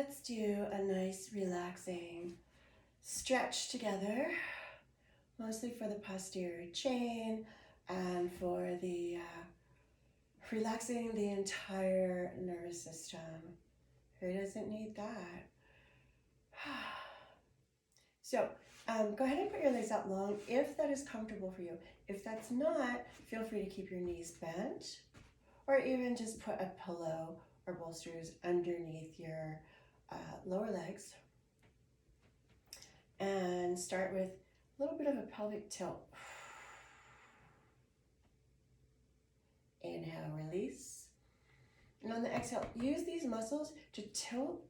let's do a nice relaxing stretch together, mostly for the posterior chain and for the relaxing the entire nervous system. Who doesn't need that? So go ahead and put your legs out long if that is comfortable for you. If that's not, feel free to keep your knees bent, or even just put a pillow or bolsters underneath your lower legs. And start with a little bit of a pelvic tilt. Inhale, release. And on the exhale, use these muscles to tilt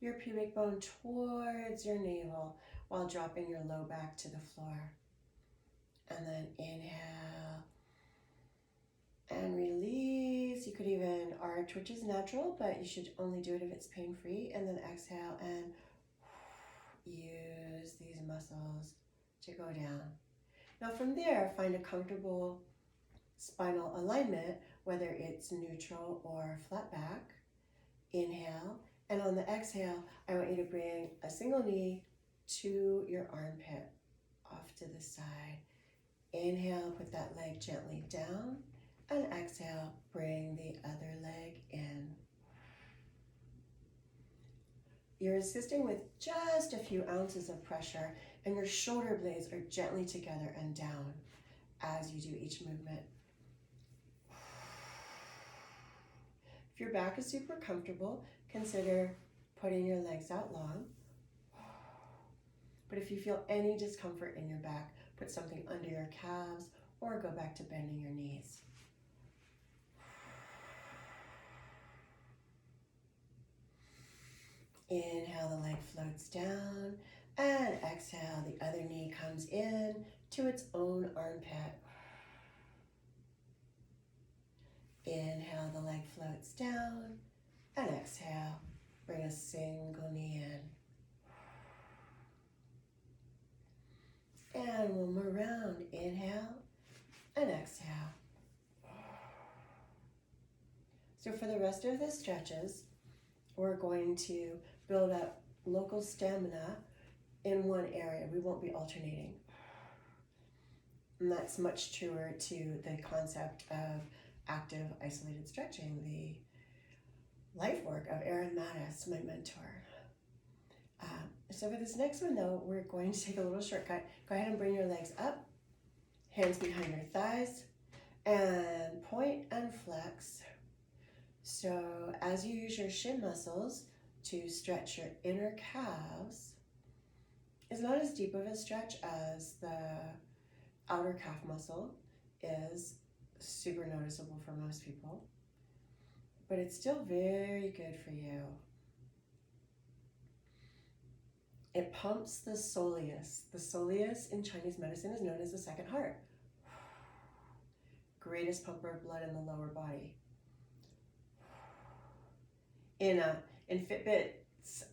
your pubic bone towards your navel while dropping your low back to the floor. And then inhale and release. You could even arch, which is natural, but you should only do it if it's pain-free. And then exhale and use these muscles to go down. Now from there, find a comfortable spinal alignment, whether it's neutral or flat back. Inhale, and on the exhale, I want you to bring a single knee to your armpit, off to the side. Inhale, put that leg gently down, and exhale, bring the other leg in. You're assisting with just a few ounces of pressure, and your shoulder blades are gently together and down as you do each movement. If your back is super comfortable, consider putting your legs out long. But if you feel any discomfort in your back, put something under your calves or go back to bending your knees. Inhale, the leg floats down, and exhale, the other knee comes in to its own armpit. Inhale, the leg floats down, and exhale, bring a single knee in. And one more round, inhale, and exhale. So for the rest of the stretches, we're going to build up local stamina in one area. We won't be alternating. And that's much truer to the concept of active isolated stretching, the life work of Erin Mattis, my mentor. So for this next one though, we're going to take a little shortcut. Go ahead and bring your legs up, hands behind your thighs, and point and flex. So as you use your shin muscles to stretch your inner calves, it's not as deep of a stretch as the outer calf muscle is. Super noticeable for most people, but it's still very good for you. It pumps the soleus. The soleus in Chinese medicine is known as the second heart. Greatest pumper of blood in the lower body. In Fitbit's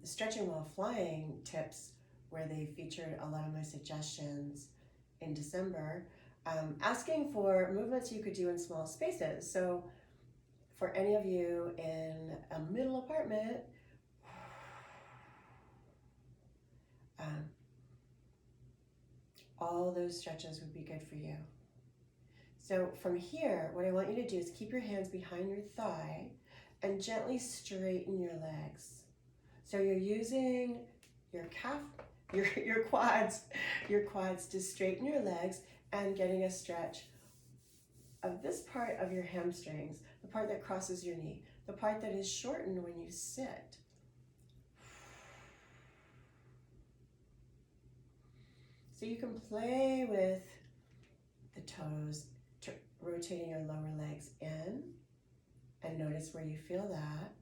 stretching while flying tips, where they featured a lot of my suggestions in December, asking for movements you could do in small spaces. So for any of you in a middle apartment, all those stretches would be good for you. So from here, what I want you to do is keep your hands behind your thigh and gently straighten your legs. So you're using your calf, your quads to straighten your legs and getting a stretch of this part of your hamstrings, the part that crosses your knee, the part that is shortened when you sit. So you can play with the toes, rotating your lower legs in, and notice where you feel that.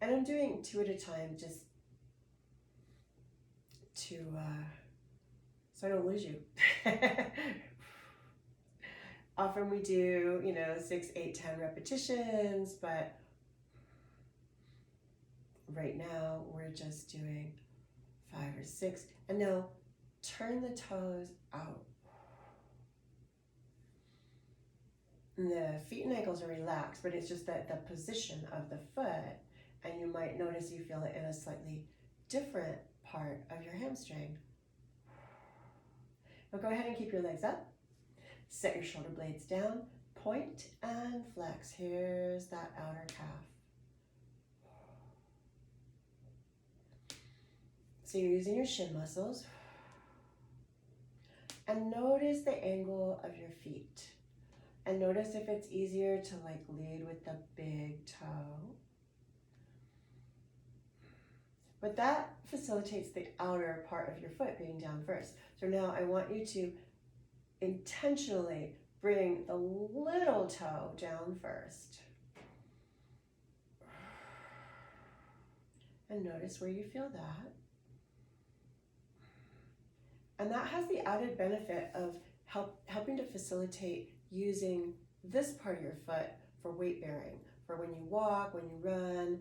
And I'm doing 2 at a time just to, so I don't lose you. Often we do, 6, 8, 10 repetitions, but right now we're just doing 5 or 6. And now turn the toes out. the feet and ankles are relaxed, but it's just that the position of the foot, and you might notice you feel it in a slightly different part of your hamstring. Now go ahead and keep your legs up. Set your shoulder blades down. Point and flex. Here's that outer calf. So you're using your shin muscles. And notice the angle of your feet. And notice if it's easier to like lead with the big toe. But that facilitates the outer part of your foot being down first. So now I want you to intentionally bring the little toe down first. And notice where you feel that. And that has the added benefit of helping to facilitate using this part of your foot for weight bearing, for when you walk, when you run.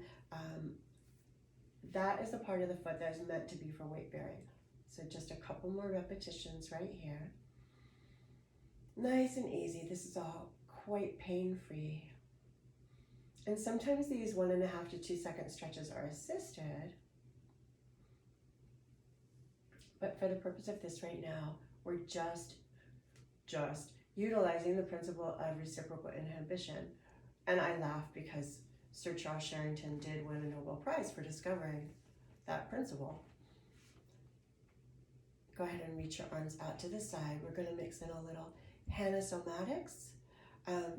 That is the part of the foot that is meant to be for weight bearing. So just a couple more repetitions right here. Nice and easy. This is all quite pain-free. And sometimes these 1.5 to 2 second stretches are assisted. But for the purpose of this right now, we're just utilizing the principle of reciprocal inhibition. And I laugh because Sir Charles Sherrington did win a Nobel Prize for discovering that principle. Go ahead and reach your arms out to the side. We're going to mix in a little Hanasomatics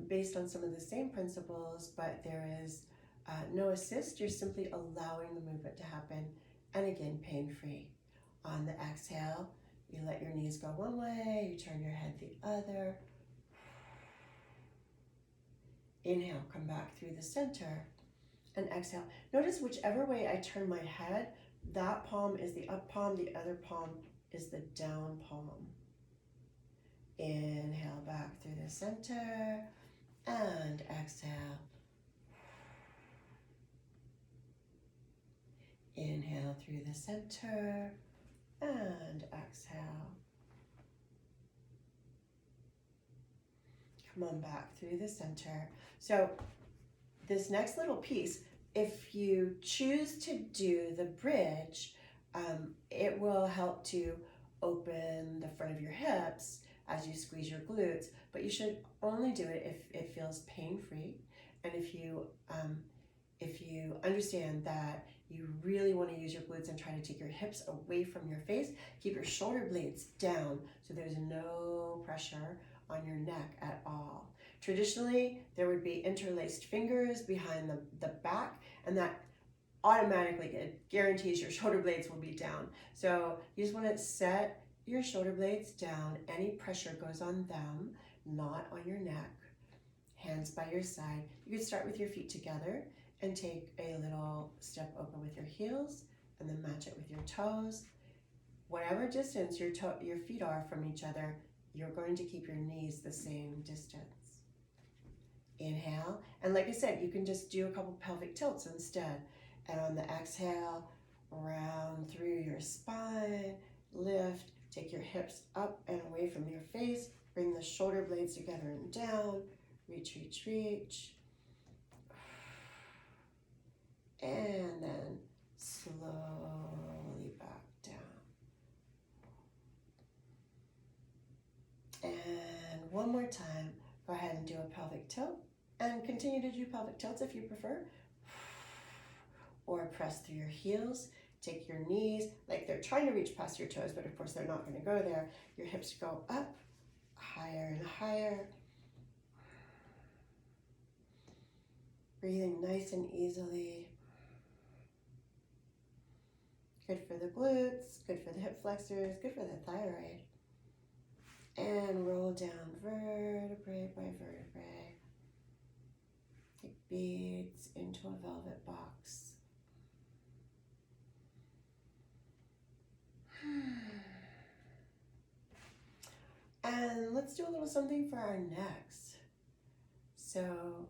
based on some of the same principles, but there is no assist. You're simply allowing the movement to happen, and again, pain-free. On the exhale, you let your knees go one way, you turn your head the other. Inhale, come back through the center, and exhale. Notice whichever way I turn my head, that palm is the up palm, the other palm is the down palm. Inhale back through the center, and exhale. Inhale through the center, and exhale. Come on back through the center. So this next little piece, if you choose to do the bridge, it will help to open the front of your hips as you squeeze your glutes, but you should only do it if it feels pain-free, and if you understand that you really want to use your glutes and try to take your hips away from your face. Keep your shoulder blades down so there's no pressure on your neck at all. Traditionally, there would be interlaced fingers behind the back, and that automatically guarantees your shoulder blades will be down. So you just want to set your shoulder blades down. Any pressure goes on them, not on your neck. Hands by your side. You can start with your feet together and take a little step open with your heels and then match it with your toes. Whatever distance your feet are from each other, you're going to keep your knees the same distance. Inhale, and like I said, you can just do a couple pelvic tilts instead. And on the exhale, round through your spine, lift, take your hips up and away from your face, bring the shoulder blades together and down, reach, reach, reach. And then slowly back down. And one more time, go ahead and do a pelvic tilt, and continue to do pelvic tilts if you prefer. Or press through your heels, take your knees, like they're trying to reach past your toes, but of course they're not going to go there. Your hips go up, higher and higher. Breathing nice and easily. Good for the glutes, good for the hip flexors, good for the thyroid. And roll down vertebrae by vertebrae. Like beads into a velvet box. And let's do a little something for our necks. So,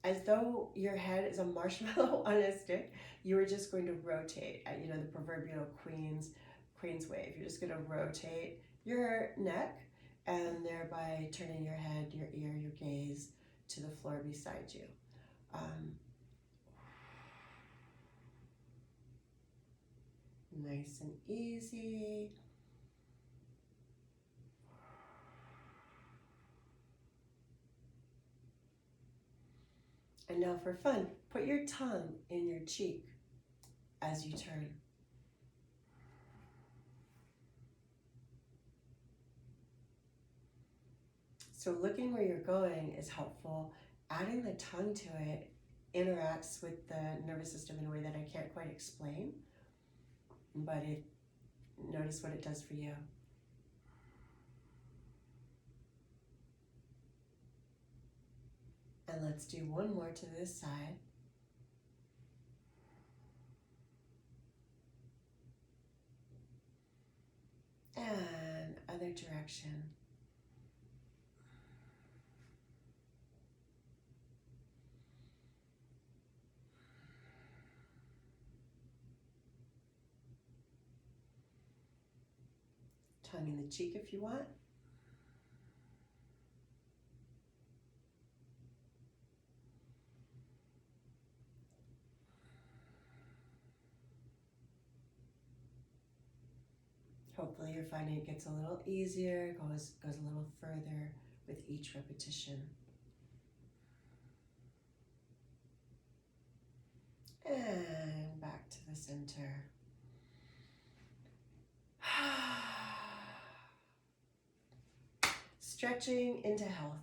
as though your head is a marshmallow on a stick, you are just going to rotate at, the proverbial queen's wave. You're just going to rotate your neck, and thereby turning your head, your ear, your gaze to the floor beside you. Nice and easy. And now for fun, put your tongue in your cheek as you turn. So looking where you're going is helpful. Adding the tongue to it interacts with the nervous system in a way that I can't quite explain, but notice what it does for you. And let's do one more to this side. And other direction. Tongue in the cheek if you want. Hopefully you're finding it gets a little easier, goes a little further with each repetition. And back to the center. Stretching into health.